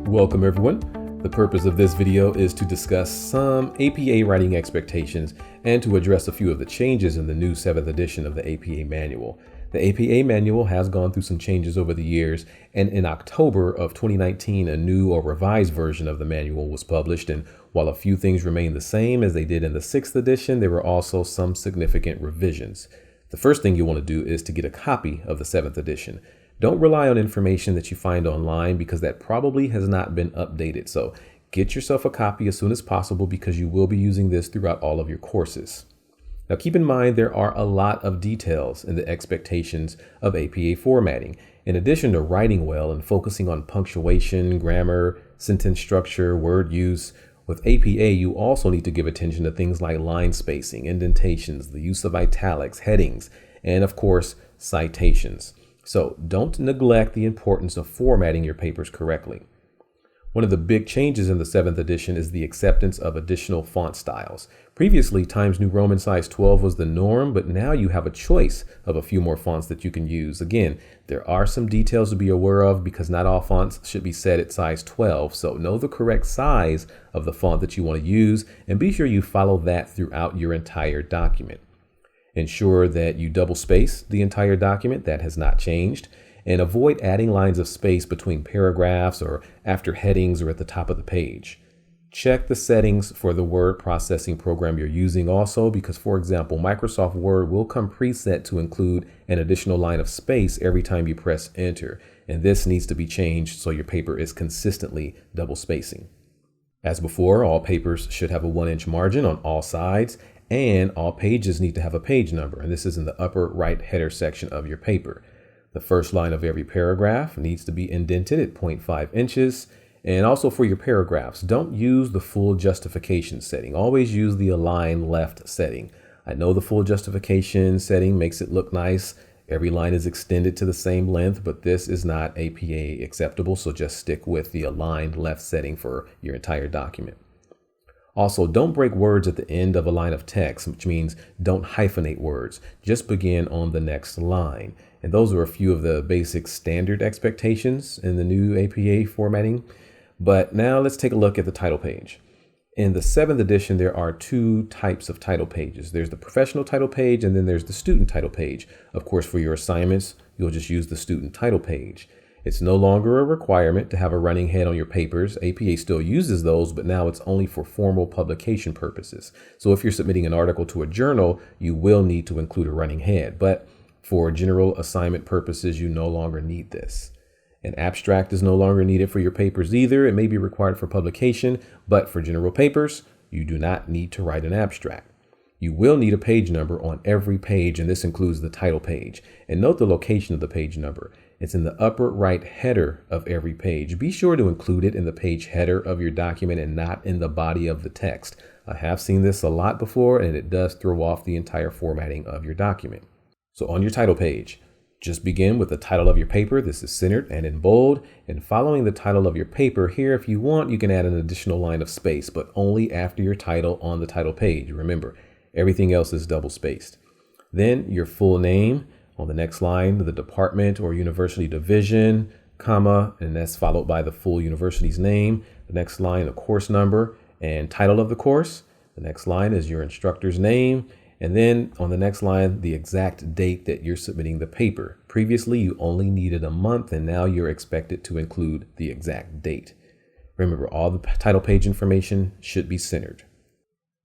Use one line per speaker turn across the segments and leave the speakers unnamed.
Welcome everyone. The purpose of this video is to discuss some APA writing expectations and to address a few of the changes in the new 7th edition of the APA manual. The APA manual has gone through some changes over the years, and in October of 2019, a new or revised version of the manual was published. And while a few things remain the same as they did in the 6th edition, there were also some significant revisions. The first thing you want to do is to get a copy of the 7th edition. Don't rely on information that you find online because that probably has not been updated. So get yourself a copy as soon as possible because you will be using this throughout all of your courses. Now keep in mind there are a lot of details in the expectations of APA formatting. In addition to writing well and focusing on punctuation, grammar, sentence structure, word use, with APA you also need to give attention to things like line spacing, indentations, the use of italics, headings, and of course citations. So don't neglect the importance of formatting your papers correctly. One of the big changes in the 7th edition is the acceptance of additional font styles. Previously, Times New Roman size 12 was the norm, but now you have a choice of a few more fonts that you can use. Again, there are some details to be aware of because not all fonts should be set at size 12. So know the correct size of the font that you want to use and be sure you follow that throughout your entire document. Ensure that you double space the entire document. That has not changed. And avoid adding lines of space between paragraphs or after headings or at the top of the page. Check the settings for the word processing program you're using also because, for example, Microsoft Word will come preset to include an additional line of space every time you press enter. And this needs to be changed so your paper is consistently double spacing. As before, all papers should have a 1-inch margin on all sides and all pages need to have a page number. And this is in the upper right header section of your paper. The first line of every paragraph needs to be indented at 0.5 inches. And also for your paragraphs, don't use the full justification setting. Always use the align left setting. I know the full justification setting makes it look nice. Every line is extended to the same length, but this is not APA acceptable. So just stick with the aligned left setting for your entire document. Also, don't break words at the end of a line of text, which means don't hyphenate words. Just begin on the next line. And those are a few of the basic standard expectations in the new APA formatting. But now let's take a look at the title page. In the 7th edition, there are two types of title pages. There's the professional title page and then there's the student title page. Of course, for your assignments, you'll just use the student title page. It's no longer a requirement to have a running head on your papers. APA still uses those, but now it's only for formal publication purposes. So if you're submitting an article to a journal, you will need to include a running head. But for general assignment purposes, you no longer need this. An abstract is no longer needed for your papers either. It may be required for publication, but for general papers, you do not need to write an abstract. You will need a page number on every page, and this includes the title page. And note the location of the page number. It's in the upper right header of every page. Be sure to include it in the page header of your document and not in the body of the text. I have seen this a lot before, and it does throw off the entire formatting of your document. So on your title page, just begin with the title of your paper. This is centered and in bold. And following the title of your paper here, if you want, you can add an additional line of space, but only after your title on the title page. Remember, everything else is double spaced. Then your full name. On the next line, the department or university division, comma, and that's followed by the full university's name. The next line, the course number and title of the course. The next line is your instructor's name. And then on the next line, the exact date that you're submitting the paper. Previously, you only needed a month, and now you're expected to include the exact date. Remember, all the title page information should be centered.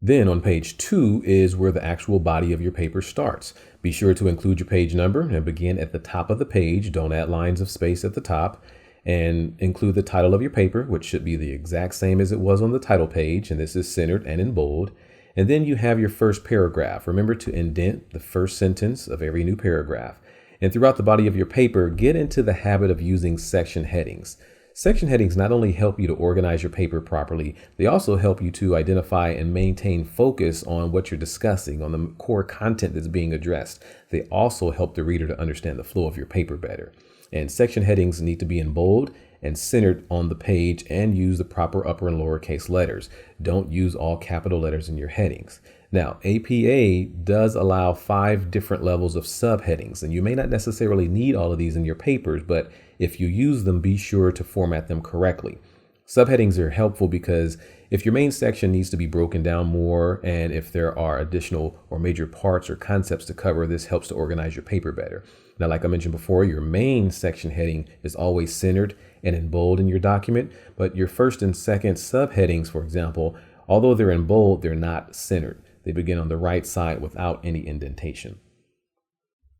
Then on page 2 is where the actual body of your paper starts. Be sure to include your page number and begin at the top of the page. Don't add lines of space at the top, and include the title of your paper, which should be the exact same as it was on the title page. And this is centered and in bold. And then you have your first paragraph. Remember to indent the first sentence of every new paragraph. And throughout the body of your paper, get into the habit of using section headings. Section headings not only help you to organize your paper properly, they also help you to identify and maintain focus on what you're discussing, on the core content that's being addressed. They also help the reader to understand the flow of your paper better. And section headings need to be in bold and centered on the page and use the proper upper and lowercase letters. Don't use all capital letters in your headings. Now, APA does allow 5 different levels of subheadings, and you may not necessarily need all of these in your papers, but if you use them, be sure to format them correctly. Subheadings are helpful because if your main section needs to be broken down more, and if there are additional or major parts or concepts to cover, this helps to organize your paper better. Now, like I mentioned before, your main section heading is always centered and in bold in your document, but your first and second subheadings, for example, although they're in bold, they're not centered. They begin on the right side without any indentation.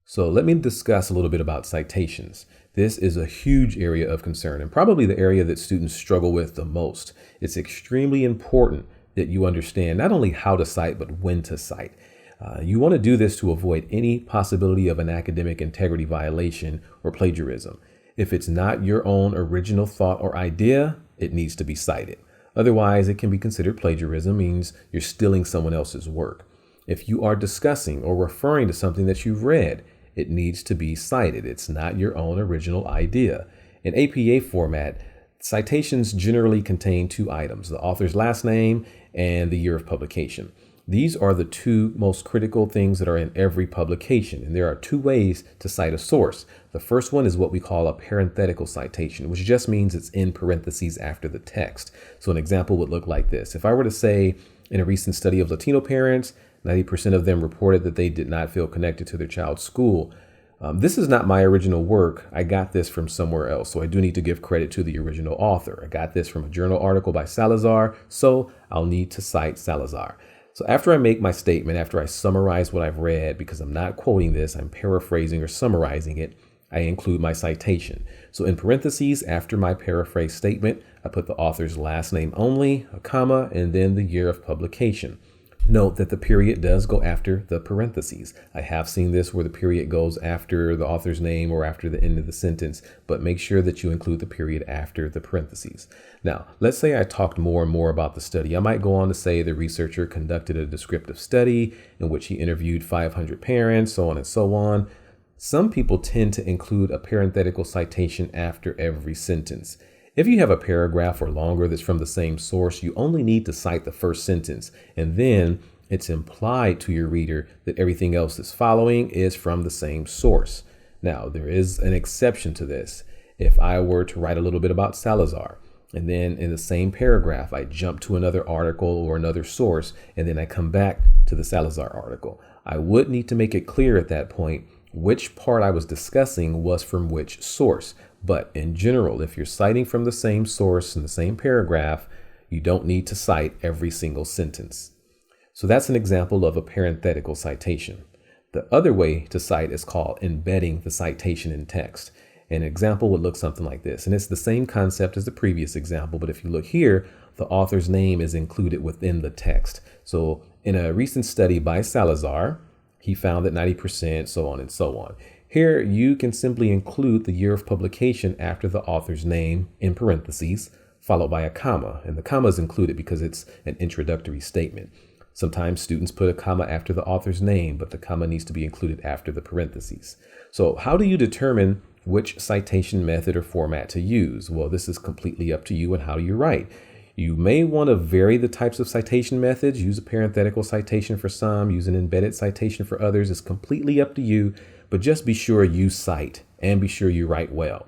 So let me discuss a little bit about citations. This is a huge area of concern and probably the area that students struggle with the most. It's extremely important that you understand not only how to cite, but when to cite. You want to do this to avoid any possibility of an academic integrity violation or plagiarism. If it's not your own original thought or idea, it needs to be cited. Otherwise, it can be considered plagiarism, means you're stealing someone else's work. If you are discussing or referring to something that you've read, it needs to be cited. It's not your own original idea. In APA format, citations generally contain two items, the author's last name and the year of publication. These are the two most critical things that are in every publication, and there are two ways to cite a source. The first one is what we call a parenthetical citation, which just means it's in parentheses after the text. So an example would look like this. If I were to say, in a recent study of Latino parents, 90% of them reported that they did not feel connected to their child's school. This is not my original work. I got this from somewhere else, so I do need to give credit to the original author. I got this from a journal article by Salazar, so I'll need to cite Salazar. So after I make my statement, after I summarize what I've read, because I'm not quoting this, I'm paraphrasing or summarizing it, I include my citation. So in parentheses, after my paraphrase statement, I put the author's last name only, a comma, and then the year of publication. Note that the period does go after the parentheses. I have seen this where the period goes after the author's name or after the end of the sentence, but make sure that you include the period after the parentheses. Now, let's say I talked more and more about the study. I might go on to say the researcher conducted a descriptive study in which he interviewed 500 parents, so on and so on. Some people tend to include a parenthetical citation after every sentence. If you have a paragraph or longer that's from the same source, you only need to cite the first sentence, and then it's implied to your reader that everything else that's following is from the same source. Now, there is an exception to this. If I were to write a little bit about Salazar, and then in the same paragraph, I jump to another article or another source, and then I come back to the Salazar article, I would need to make it clear at that point which part I was discussing was from which source. But in general, if you're citing from the same source in the same paragraph, you don't need to cite every single sentence. So that's an example of a parenthetical citation. The other way to cite is called embedding the citation in text. An example would look something like this, and it's the same concept as the previous example, but if you look here, the author's name is included within the text. So in a recent study by Salazar, he found that 90%, so on and so on. Here, you can simply include the year of publication after the author's name in parentheses, followed by a comma. And the comma is included because it's an introductory statement. Sometimes students put a comma after the author's name, but the comma needs to be included after the parentheses. So how do you determine which citation method or format to use? Well, this is completely up to you and how you write. You may want to vary the types of citation methods, use a parenthetical citation for some, use an embedded citation for others. It's completely up to you, but just be sure you cite and be sure you write well.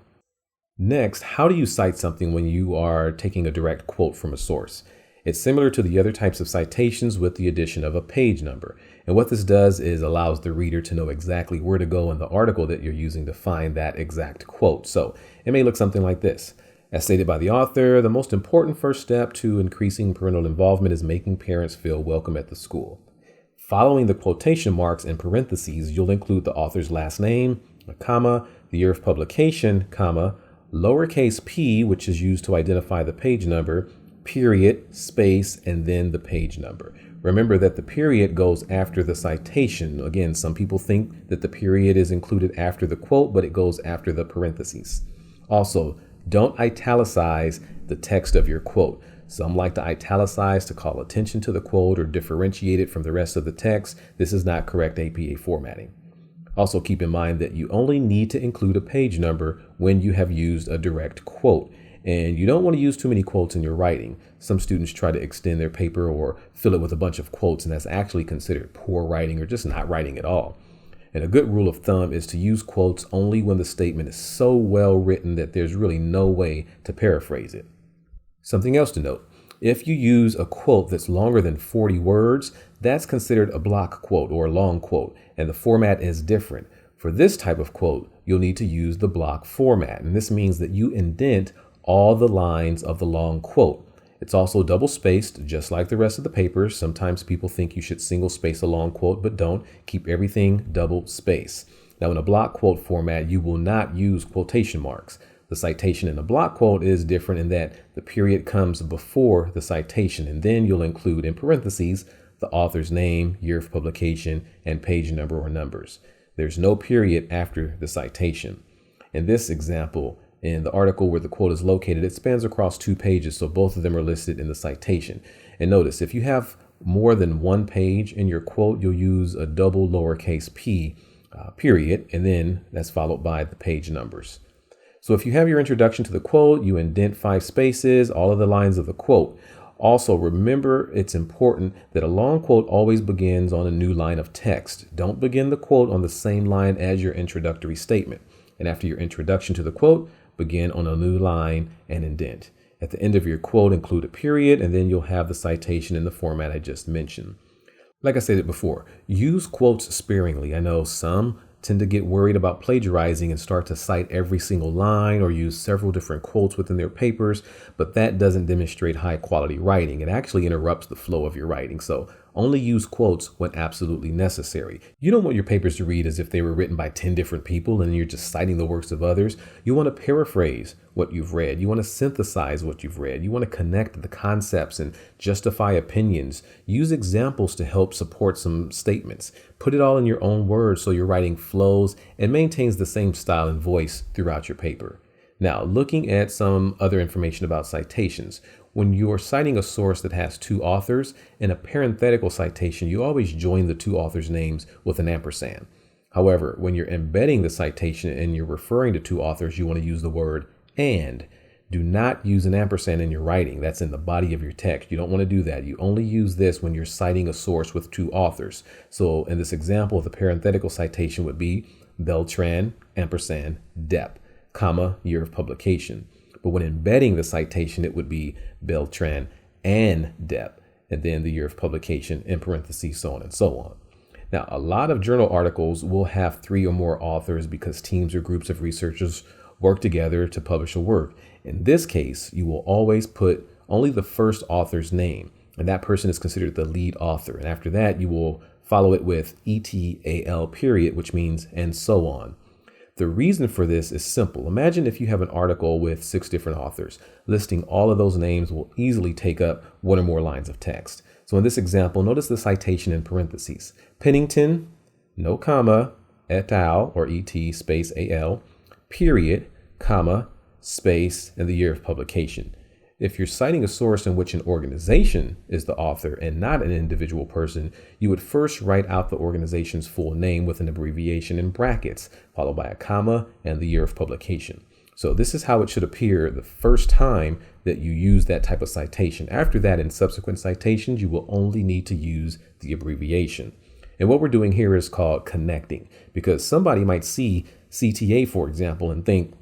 Next, how do you cite something when you are taking a direct quote from a source? It's similar to the other types of citations with the addition of a page number. And what this does is allows the reader to know exactly where to go in the article that you're using to find that exact quote. So it may look something like this. As stated by the author, the most important first step to increasing parental involvement is making parents feel welcome at the school. Following the quotation marks in parentheses, you'll include the author's last name, a comma, the year of publication, comma, lowercase p, which is used to identify the page number, period, space, and then the page number. Remember that the period goes after the citation. Again, some people think that the period is included after the quote, but it goes after the parentheses. Also, don't italicize the text of your quote. Some like to italicize to call attention to the quote or differentiate it from the rest of the text. This is not correct APA formatting. Also keep in mind that you only need to include a page number when you have used a direct quote. And you don't want to use too many quotes in your writing. Some students try to extend their paper or fill it with a bunch of quotes, and that's actually considered poor writing or just not writing at all. And a good rule of thumb is to use quotes only when the statement is so well written that there's really no way to paraphrase it. Something else to note. If you use a quote that's longer than 40 words, that's considered a block quote or a long quote, and the format is different. For this type of quote, you'll need to use the block format, and this means that you indent all the lines of the long quote. It's also double spaced, just like the rest of the papers. Sometimes people think you should single space a long quote, but don't. Keep everything double spaced. Now, in a block quote format, you will not use quotation marks. The citation in a block quote is different in that the period comes before the citation, and then you'll include in parentheses the author's name, year of publication, and page number or numbers. There's no period after the citation. In this example, in the article where the quote is located, it spans across 2 pages, so both of them are listed in the citation. And notice, if you have more than one page in your quote, you'll use a double lowercase p period, and then that's followed by the page numbers. So if you have your introduction to the quote, you indent 5 spaces, all of the lines of the quote. Also, remember, it's important that a long quote always begins on a new line of text. Don't begin the quote on the same line as your introductory statement. And after your introduction to the quote, begin on a new line and indent. At the end of your quote, include a period, and then you'll have the citation in the format I just mentioned. Like I said before, use quotes sparingly. I know some tend to get worried about plagiarizing and start to cite every single line or use several different quotes within their papers, but that doesn't demonstrate high quality writing. It actually interrupts the flow of your writing. So only use quotes when absolutely necessary. You don't want your papers to read as if they were written by 10 different people and you're just citing the works of others. You want to paraphrase what you've read. You want to synthesize what you've read. You want to connect the concepts and justify opinions. Use examples to help support some statements. Put it all in your own words so your writing flows and maintains the same style and voice throughout your paper. Now, looking at some other information about citations. When you're citing a source that has 2 authors, in a parenthetical citation, you always join the 2 authors' names with an ampersand. However, when you're embedding the citation and you're referring to 2 authors, you want to use the word and. Do not use an ampersand in your writing. That's in the body of your text. You don't want to do that. You only use this when you're citing a source with 2 authors. So in this example, the parenthetical citation would be Beltran, ampersand, Depp, comma, year of publication. But when embedding the citation, it would be Beltran and Depp, and then the year of publication in parentheses, so on and so on. Now, a lot of journal articles will have 3 or more authors because teams or groups of researchers work together to publish a work. In this case, you will always put only the first author's name, and that person is considered the lead author. And after that, you will follow it with ETAL period, which means and so on. The reason for this is simple. Imagine if you have an article with 6 different authors. Listing all of those names will easily take up 1 or more lines of text. So in this example, notice the citation in parentheses. Pennington, no comma, et al, or et, space al, period, comma, space, and the year of publication. If you're citing a source in which an organization is the author and not an individual person, you would first write out the organization's full name with an abbreviation in brackets, followed by a comma and the year of publication. So this is how it should appear the first time that you use that type of citation. After that, in subsequent citations, you will only need to use the abbreviation. And what we're doing here is called connecting, because somebody might see CTA, for example, and think,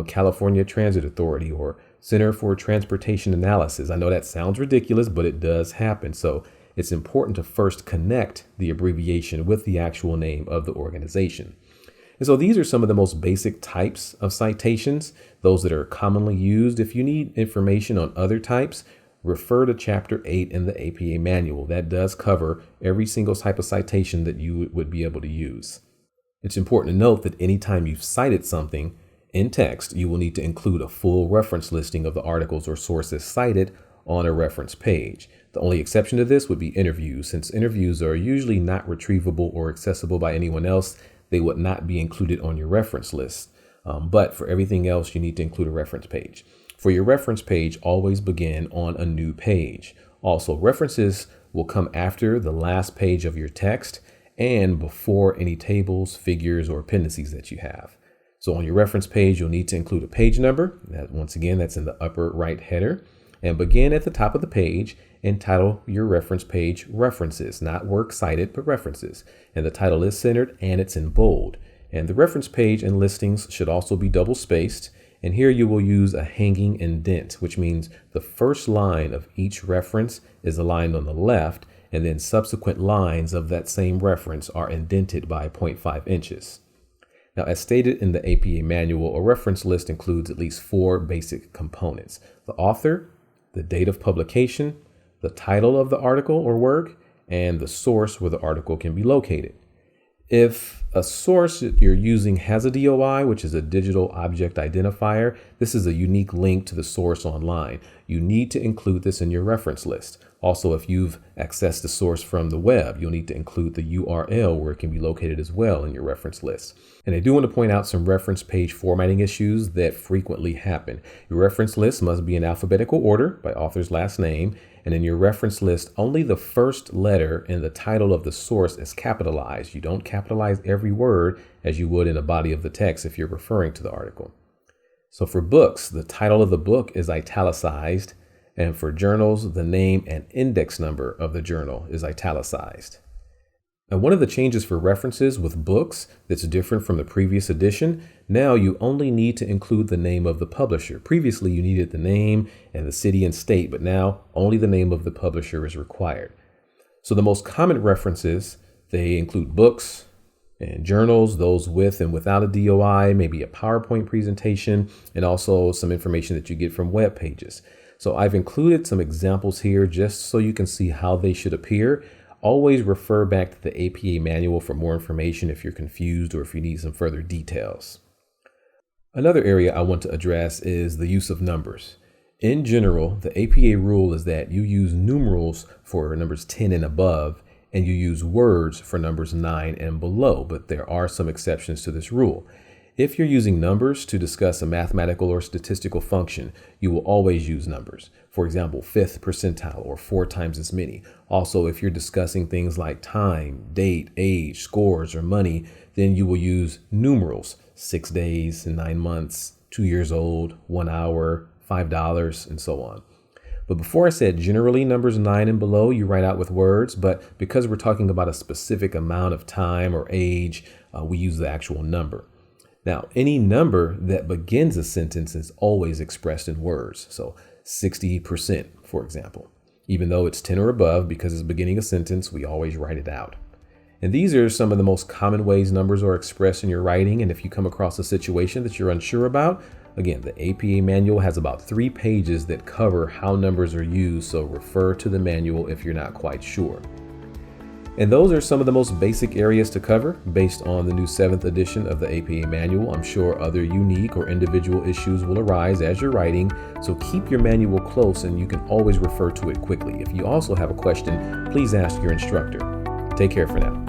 California Transit Authority or Center for Transportation Analysis. I know that sounds ridiculous, but it does happen. So it's important to first connect the abbreviation with the actual name of the organization. And so these are some of the most basic types of citations, those that are commonly used. If you need information on other types, refer to Chapter 8 in the APA manual. That does cover every single type of citation that you would be able to use. It's important to note that anytime you've cited something in text, you will need to include a full reference listing of the articles or sources cited on a reference page. The only exception to this would be interviews. Since interviews are usually not retrievable or accessible by anyone else, they would not be included on your reference list. But for everything else, you need to include a reference page. For your reference page, always begin on a new page. Also, references will come after the last page of your text and before any tables, figures, or appendices that you have. So on your reference page, you'll need to include a page number. Once again, that's in the upper right header. And begin at the top of the page and title your reference page References, not works cited, but references. And the title is centered and it's in bold. And the reference page and listings should also be double spaced. And here you will use a hanging indent, which means the first line of each reference is aligned on the left, and then subsequent lines of that same reference are indented by 0.5 inches. Now, as stated in the APA manual, a reference list includes at least 4 basic components: the author, the date of publication, the title of the article or work, and the source where the article can be located. If a source that you're using has a DOI, which is a digital object identifier, this is a unique link to the source online. You need to include this in your reference list. Also, if you've accessed the source from the web, you'll need to include the URL where it can be located as well in your reference list. And I do want to point out some reference page formatting issues that frequently happen. Your reference list must be in alphabetical order by author's last name. And in your reference list, only the first letter in the title of the source is capitalized. You don't capitalize every word as you would in a body of the text if you're referring to the article. So for books, the title of the book is italicized. And for journals, the name and index number of the journal is italicized. And one of the changes for references with books that's different from the previous edition, now you only need to include the name of the publisher. Previously, you needed the name and the city and state, but now only the name of the publisher is required. So the most common references, they include books and journals, those with and without a DOI, maybe a PowerPoint presentation, and also some information that you get from web pages. So I've included some examples here just so you can see how they should appear. Always refer back to the APA manual for more information if you're confused or if you need some further details. Another area I want to address is the use of numbers. In general, the APA rule is that you use numerals for numbers 10 and above, and you use words for numbers 9 and below, but there are some exceptions to this rule. If you're using numbers to discuss a mathematical or statistical function, you will always use numbers. For example, 5th percentile or 4 times as many. Also, if you're discussing things like time, date, age, scores, or money, then you will use numerals: 6 days and 9 months, 2 years old, 1 hour, $5, and so on. But before I said generally numbers 9 and below, you write out with words, but because we're talking about a specific amount of time or age, we use the actual number. Now, any number that begins a sentence is always expressed in words. So 60%, for example. Even though it's 10 or above, because it's beginning a sentence, we always write it out. And these are some of the most common ways numbers are expressed in your writing. And if you come across a situation that you're unsure about, again, the APA manual has about 3 pages that cover how numbers are used. So refer to the manual if you're not quite sure. And those are some of the most basic areas to cover based on the new 7th edition of the APA manual. I'm sure other unique or individual issues will arise as you're writing, so keep your manual close and you can always refer to it quickly. If you also have a question, please ask your instructor. Take care for now.